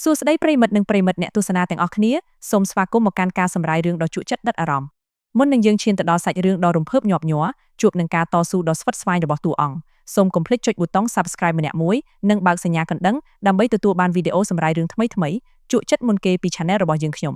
សួស្តីប្រិមិត្តនិងប្រិមិត្តអ្នកទស្សនាទាំងអស់គ្នាសូមស្វាគមន៍មកកាន់ការសម្រាយរឿងដ៏ជក់ចិត្តដិតអារម្មណ៍មុននឹងយើងឈានទៅដល់សាច់រឿងដ៏រំភើបញាប់ញ័រជួបនឹងការតស៊ូដ៏ស្វិតស្វាញរបស់តួអង្គសូមកុំភ្លេចចុចប៊ូតុង Subscribe ម្នាក់មួយនិងបើកសញ្ញាកណ្ដឹងដើម្បីទទួលបានវីដេអូសម្រាយរឿងថ្មីៗជក់ចិត្តមុនគេពី Channel របស់យើងខ្ញុំ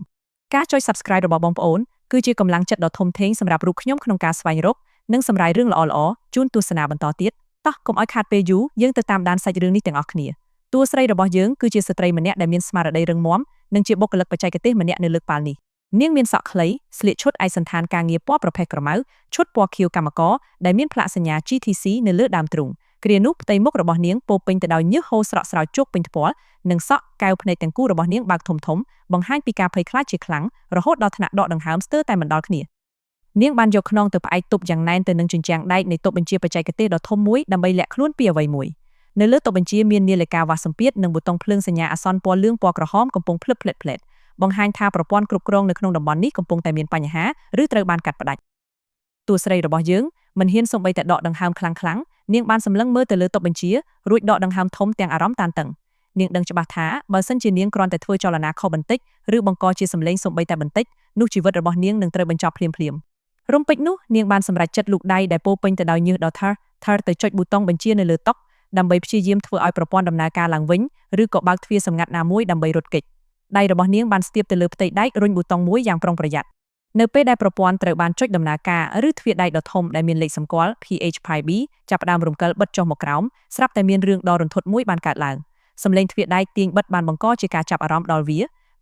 ការចុច Subscribe របស់បងប្អូនគឺជាកម្លាំងចិត្តដ៏ធំធេងសម្រាប់រូបខ្ញុំក្នុងការស្វែងរកនិងសម្រាយរឿងល្អៗជូនទស្សនាបន្តទៀតតោះកុំឲ្យខាតពេលយូរយើងទៅតាមដានសាច់រឿងនេះទាំងអស់គ្នាតួស្រីរបស់យើងគឺជាស្ត្រីម្នាក់ដែលមានស្មារតីរឹងមាំនិងជាបុគ្គលិកបច្ចេកទេសម្នាក់នៅលើកប៉ាល់នេះនាងមានសក់ខ្លីស្លៀកឈុតឯកសណ្ឋានការងារពណ៌ប្រផេះក្រមៅឈុតពណ៌ខៀវកម្មករដែលមានផ្លាកសញ្ញា GTC នៅលើដើមទ្រូងគ្រានោះផ្ទៃមុខរបស់នាងពោពេញទៅដោយញើសហូរស្រក់ស្រោចជោគពេញថ្ពាល់និងសក់កែវភ្នែកទាំងគូរបស់នាងបើកធំៗបង្ហាញពីការភ័យខ្លាចជាខ្លាំងរហូតដល់ថ្នាក់ដកដង្ហើមស្ទើរតែមិនដល់គ្នានាងបានយកខ្នងទៅផ្អែកទប់យ៉ាងណែនទៅនឹងជញ្ជាំងដែកនៃតុបញ្ជាបច្ចេកទេសដ៏ធំមួយដើម្បីលាក់ខ្លួនពីអ្វីមួយនៅលើតុបញ្ជាមាននាឡិកាវ៉ាស់សម្ពាធនិងប៊ូតុងភ្លើងសញ្ញាអាសន្នពណ៌លឿងពណ៌ក្រហមកំពុងភ្លឹបភ្លែតភ្លែតបង្ហាញថាប្រព័ន្ធគ្រប់គ្រងនៅក្នុងតំបន់នេះកំពុងតែមានបញ្ហាឬត្រូវបានកាត់ផ្តាច់តួស្រីរបស់យើងមិនហ៊ានសូម្បីតែដកដង្ហើមខ្លាំងៗនាងបានសម្លឹងមើលទៅលើតុបញ្ជារួចដកដង្ហើមធំទាំងអារម្មណ៍តានតឹងនាងដឹងច្បាស់ថាបើសិនជានាងគ្រាន់តែធ្វើចលនាខុសបន្តិចឬបង្កជាសម្លេងសូម្បីតែបន្តិចនោះជីវិតរបស់នាងនឹងត្រូវបញ្ចប់ភ្លាមៗរំពេចនោះនាងបានសម្រេចចិត្តលូកដៃដែលពោពេញទៅដោយញើសដ៏ថើរទៅចុចប៊ូតុងបញ្ជានៅលើតុដើម្បីព្យាយាមធ្វើឲ្យប្រព័ន្ធដំណើរការឡើងវិញឬក៏បើកទ្វារសម្ងាត់ណាមួយដើម្បីរត់គេចដៃរបស់នាងបានស្ទាបទៅលើផ្ទៃដែករុញប៊ូតុងមួយយ៉ាងប្រុងប្រយ័ត្ននៅពេលដែលប្រព័ន្ធត្រូវបានចុចដំណើរការឬទ្វារដែកដ៏ធំដែលមានលេខសម្គាល់ PH5B ចាប់ផ្ដើមរំកិលបិទចុះមកក្រោមស្រាប់តែមានរឿងដ៏រន្ធត់មួយបានកើតឡើងសំឡេងទ្វារដែកទាញបិទបានបង្កជាការចាប់អារម្មណ៍ដល់វ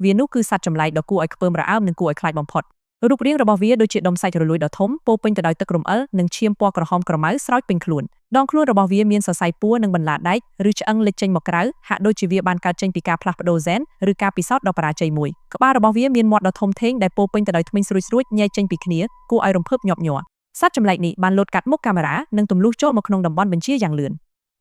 ានោះគឺសត្វចម្លែកដ៏គួរឲ្យខ្ពើមរអើមនិងគួរឲ្យខ្លាចបំផុតរូបរាងរបស់វាដូចជាដុំសាច់រលួយដ៏ធំពោពេញទៅដោយទឹករំអិលនិងឈាមពណ៌ក្រហមក្រមៅស្រោចពេញខ្លួនដងខ្លួនរបស់វាមានសរសៃពួរនិងបន្លាដែកឬឆ្អឹងលេចចេញមកក្រៅហាក់ដូចជាវាបានកើតចេញពីការផ្លាស់ប្ដូរហ្សែនឬការពិសោធន៍ដ៏បរាជ័យមួយក្បាលរបស់វាមានមាត់ដ៏ធំធេងដែលពោពេញទៅដោយធ្មេញស្រួចញែកចេញពីគ្នាគួរឲ្យរំភើបញាប់ញ័រសត្វចម្លែកនេះបានលោតកាត់មុខកាមេរ៉ានិងទម្លុះចូលមកក្នុងតំបន់បញ្ជាយ៉ាងលឿន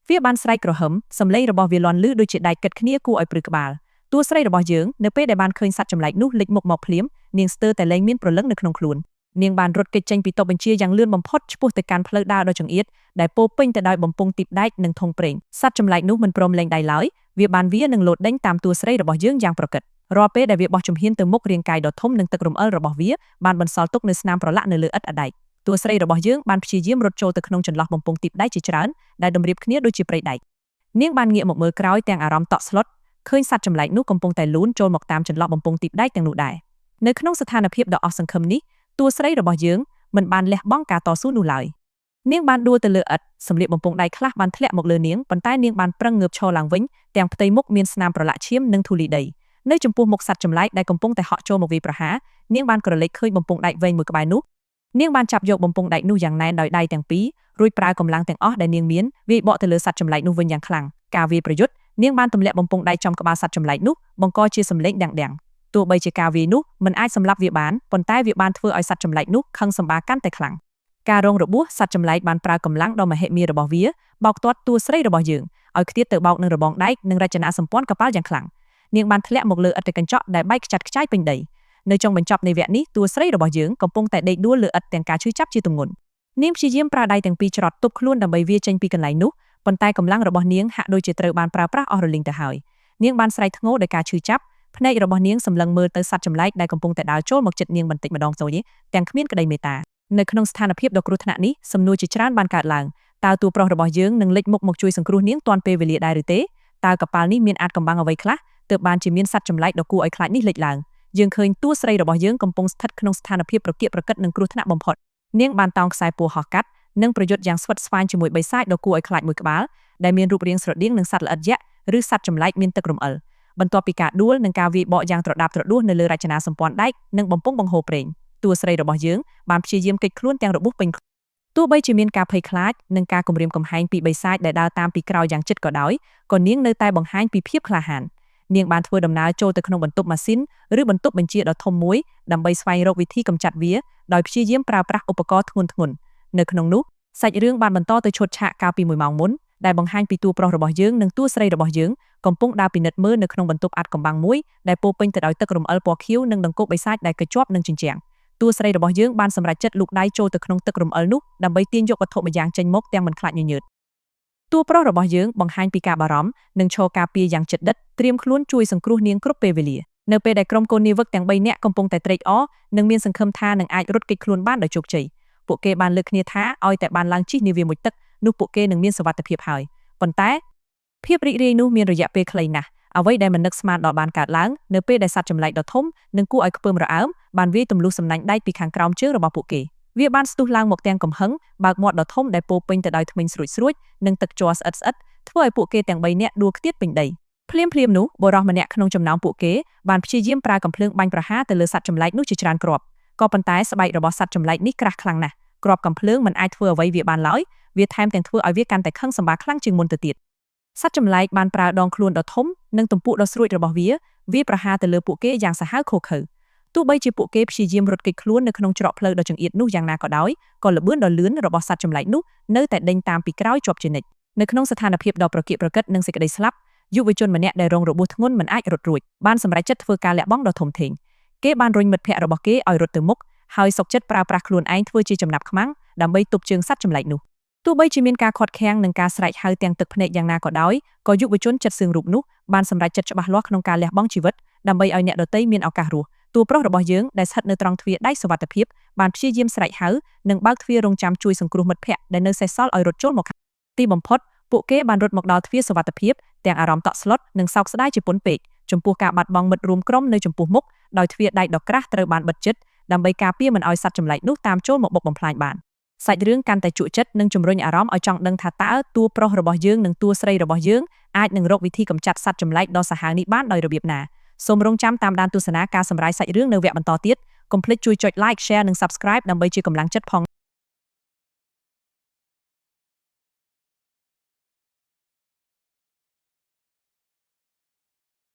វាបានស្រែកក្រហមសំឡេងរបស់វាលាន់លឺដូចជាដែកគិតគ្នាគួរឲ្យព្រឺក្បាលតួស្រីរបស់យើងនៅពេលដែលបានឃើញសត្វចម្លែកនោះលេចមុខមកភ្លាមនាងស្ទើរតែលែងមានព្រលឹងនៅក្នុងខ្លួននាងបានរត់គេចចេញពីតុបញ្ជាយ៉ាងលឿនបំផុតឆ្ពោះទៅកាន់ផ្លូវដើរដ៏ចង្អៀតដែលពោពេញទៅដោយបំពង់ទីបដែកនិងធុងប្រេងសត្វចម្លែកនោះមិនព្រមលែងដៃឡើយវាបានវានឹងលោតដេញតាមតួស្រីរបស់យើងយ៉ាងប្រកិតរាល់ពេលដែលវាបោះជំហានទៅមុខរាងកាយដ៏ធំនិងទឹករំអិលរបស់វាបានបន្សល់ទុកនូវស្នាមប្រឡាក់នៅលើឥដ្ឋអាដែកតួស្រីរបស់យើងបានព្យាយាមរត់ចូលទៅក្នុងចន្លោះបំពង់ទីបដែកជាច្រើនដែលតម្រៀបគ្នាដូចជាព្រៃដែកនាងបានងាកមកមើលក្រោយទាំងអារម្មណ៍តក់ស្លុតឃើញសត្វចម្លែកនោះកំពុងតែលូនចូលមកតាមចន្លោះបំពង់ទីបដែកទាំងនោះដែរនៅក្នុងស្ថានភាពដ៏អស់សង្ឃឹមនេះតួស្រីរបស់យើងមិនបានលះបង់ការតស៊ូនោះឡើយនាងបានដួលទៅលើឥដ្ឋសម្លៀកបំពង់ដៃខ្លះបានធ្លាក់មកលើនាងប៉ុន្តែនាងបានប្រឹងងើបឈរឡើងវិញទាំងផ្ទៃមុខមានស្នាមប្រឡាក់ឈាមនិងធូលីដីនៅចំពោះមុខសត្វចម្លែកដែលកំពុងតែហក់ចូលមកវាយប្រហារនាងបានក្រឡេកឃើញបំពង់ដែកវែងមួយក្បែរនោះនាងបានចាប់យកបំពង់ដែកនោះយ៉ាងណែនដោយដៃទាំងពីររួចប្រើកម្លាំងទាំងអស់ដែលនាងមានវាយបកទៅលើសត្វចម្លែកនោះវិញយ៉ាងខ្លាំងការវាយប្រយុទ្ធនាងបានទម្លាក់បំពង់ដែកចំក្បាលសត្វចម្លែកនោះបង្កជាសំឡេងដាំងទោះបីជាការវាយនោះមិនអាចសម្លាប់វាបានប៉ុន្តែវាបានធ្វើឲ្យសត្វចម្លែកនោះខឹងសម្បាកាន់តែខ្លាំងការរងរបួសសត្វចម្លែកបានប្រើកម្លាំងដ៏មហិមារបស់វាបោកទាត់តួស្រីរបស់យើងឲ្យខ្ទាតទៅបោកនឹងរបងដែកនិងរចនាសម្ព័ន្ធកប៉ាល់យ៉ាងខ្លាំងនាងបានធ្លាក់មកលើឥដ្ឋកញ្ចក់ដែលបែកខ្ចាត់ខ្ចាយពេញដីនៅចុងបញ្ចប់នៃវគ្គនេះតួស្រីរបស់យើងកំពុងតែដេកដួលលើឥដ្ឋទាំងការឈឺចាប់ជាទម្ងន់នាងព្យាយាមប្រើដៃទាំងពីរច្រត់ទប់ខ្លួនដើម្បីវាចេញពីកន្លែងនោះប៉ុន្តែកម្លាំងរបស់នាងហាក់ដូចជាត្រូវបានប្រើប្រាស់អស់រលីងទៅហើយនាងបានស្រែកធ្ងរដោយការឈឺចាប់ភ្នែករបស់នាងសម្លឹងមើលទៅសត្វចម្លែកដែលកំពុងតែដើរចូលមកជិតនាងបន្តិចម្ដងទាំងគ្មានក្តីមេត្តានៅក្នុងស្ថានភាពដ៏គ្រោះថ្នាក់នេះសំណួរជាច្រើនបានកើតឡើងតើតួប្រុសរបស់យើងនឹងលេចមុខមកជួយសង្គ្រោះនាងទាន់ពេលវេលាដែរឬទេតើកប៉ាល់នេះមានអាចកំបាំងអ្វីខ្លះទើបបានជាមានសត្វចម្លែកដ៏គួរឲ្យខ្លាចនេះលេចឡើងយើងឃើញតួស្រីរបស់យើងកំពុងស្ថិតក្នុងស្ថានភាពប្រកៀកប្រកិតនិងគ្រោះថ្នាក់បំផុតនាងបានតោងខ្សែពួរហោះកាត់និងប្រយុទ្ធយ៉ាងស្វិតស្វាញជាមួយបិសាចដ៏គួរឲ្យខ្លាចមួយក្បាលដែលមានរូបរាងស្រដៀងនឹងសត្វល្អិតយក្សឬសត្វចម្លែកមានទឹករំអិលបន្ទាប់ពីការដួលនិងការវាយបកយ៉ាងត្រដាប់ត្រដួសនៅលើរចនាសម្ព័ន្ធដែកនិងបំពង់បង្ហូរប្រេងតួស្រីរបស់យើងបានព្យាយាមគេចខ្លួនទាំងរបួសពេញទោះបីជាមានការភ័យខ្លាចនិងការគំរាមកំហែងពីបិសាចដែលដើរតាមពីក្រោយយ៉ាងជិតក៏ដោយក៏នាងនៅតែបង្ហាញពីភាពក្លាហាននាងបានធ្វើដំណើរចូលទៅក្នុងបន្ទប់ម៉ាស៊ីនឬបន្ទប់បញ្ជាដ៏ធំមួយដើម្បីស្វែងរកវិធីកម្ចាត់វាដោយព្យាយាមប្រើប្រាស់ឧបករណ៍ធ្ងន់ៗនៅក្នុងនោះសាច់រឿងបានបន្តទៅឈុតឆាកកាលពី1ម៉ោងមុនដែលបង្ហាញពីតួប្រុសរបស់យើងនិងតួស្រីរបស់យើងកំពុងដើរពិនិត្យមើលនៅក្នុងបន្ទប់អាថ៌កំបាំងមួយដែលពោពេញទៅដោយទឹករំអិលពណ៌ខៀវនិងដង្កូវបិសាចដែលកញ្ជាប់នឹងជញ្ជាំងតួស្រីរបស់យើងបានសម្រេចចិត្តលូកដៃចូលទៅក្នុងទឹករំអិលនោះដើម្បីទាញយកវត្ថុម្យ៉ាងចេញមកទាំងមិនខ្លាចញញើត តួប្រុសរបស់យើងបង្ហាញពីការបារម្ភនិងឈរការពារយ៉ាងជិតដិតត្រៀមខ្លួនជួយសង្គ្រោះនាងគ្រប់ពេលវេលានៅពេលដែលក្រុមកូននាវិកទាំង3នាក់កំពុងតែត្រេកអរនិងមានសង្ឃឹមថានឹងអាចរត់គេចខ្លួនបានដោយជោគជ័យពួកគេបានលើកគ្នាថាឲ្យតែបានឡើងជិះនាវាមួយទឹកនោះពួកគេនឹងមានសុវត្ថិភាពហើយប៉ុន្តែភាពរីករាយនោះមានរយៈពេលខ្លីណាស់អ្វីដែលមិននឹកស្មានដល់បានកើតឡើងនៅពេលដែលសត្វចម្លែកដ៏ធំនិងគួរឲ្យខ្ពើមរអើមបានវាយទម្លុះសំណាញ់ដែកពីខាងក្រោមជើងរបស់ពួកគេវាបានស្ទុះឡើងមកទាំងកំហឹងបើកមាត់ដ៏ធំដែលពោពេញទៅដោយធ្មេញស្រួចនិងទឹកជ័រស្អិតៗធ្វើឲ្យពួកគេទាំង3នាក់ដួលខ្ទាតពេញដីភ្លាមនោះបុរសម្នាក់ក្នុងចំណោមពួកគេបានព្យាយាមប្រើកាំភ្លើងបាញ់ប្រហារទៅលើសត្វចម្លែកនោះជាច្រើនគ្រាប់ក៏ប៉ុន្តែស្បែករបស់សត្វចម្លែកនេះក្រាស់ខ្លាំងណាស់គ្រាប់កាំភ្លើងមិនអាចធ្វើអ្វីវាបានឡើយវាថែមទាំងធ្វើឲ្យវាកាន់តែខឹងសម្បាខ្លាំងជាងមុនទៅទៀតសត្វចម្លែកបានប្រើដងខ្លួនដ៏ធំនិងទំពក់ដ៏ស្រួចរបស់វាប្រហារទៅលើពួកគេយ៉ាងសាហាវឃោឃៅទោះបីជាពួកគេព្យាយាមរត់គេចខ្លួននៅក្នុងច្រកផ្លូវដ៏ចង្អៀតនោះយ៉ាងណាក៏ដោយក៏ល្បឿនដ៏លឿនរបស់សត្វចម្លែកនោះនៅតែដេញតាមពីក្រោយជាប់ជានិច្ចនៅក្នុងស្ថានភាពដ៏ប្រកៀកប្រកិតនិងសេចក្តីស្លាប់យុវជនម្នាក់ដែលរងរបួសធ្ងន់មិនអាចរត់រួចបានសម្រេចចិត្តធ្វើការលាក់បង់ដ៏ធំធេងគេបានរុញមិត្តភ័ក្តិរបស់គេឲ្យរត់ទៅមុខហើយសុកចិត្តប្រើប្រាស់ខ្លួនឯងធ្វើជាចំណាប់ខ្មាំងដើម្បីទប់ជើងសត្វចម្លែកនោះទោះបីជាមានការខាត់ខាំងនិងការស្រែកហៅទាំងទឹកភ្នែកយ៉ាងណាក៏ដោយក៏យុវជនចិត្តសឿងរូបនោះបានសម្រេចចិត្តច្បាស់លាស់ក្នុងការលះបង់ជីវិតដើម្បីឲ្យអ្នកដទៃមានឱកាសរស់តួប្រុសរបស់យើងដែលស្ថិតនៅត្រង់ទ្វារដែកសុវត្ថិភាពបានព្យាយាមស្រែកហៅនិងបើកទ្វាររង់ចាំជួយសង្គ្រោះមិត្តភ័ក្តិដែលនៅសេសសល់ឲ្យរត់ចូលមកទីបំផុតពួកគេបានរត់មកដល់ទ្វារសុវត្ថិភាពទាំងអារម្មណ៍តក់ស្លុតនិងសោកស្ដាយជាពន់ពេកចំពោះការបាត់បង់មិត្តរួមក្រុមនៅចំពោះមុខដោយទ្វារដែកដ៏ក្រាស់ត្រូវបានបិទជិតដើម្បីការពារមិនឲ្យសត្វចម្លែកនោះតាមចូលមកបុកបំផ្លាញបានសាច់រឿងកាន់តែជក់ចិត្តនិងជំរុញអារម្មណ៍ឲ្យចង់ដឹងថាតើតួប្រុសរបស់យើងនិងតួស្រីរបស់យើងអាចនឹងរកវិធីកម្ចាត់សត្វចម្លែកដ៏សាហាវនេះបានដោយរបៀបណាសូមរងចាំតាមដានទស្សនាការសម្រាយសាច់រឿងនៅវគ្គបន្តទៀតកុំភ្លេចជួយចុច like share និង subscribe ដើម្បីជាកម្លាំងចិត្តផង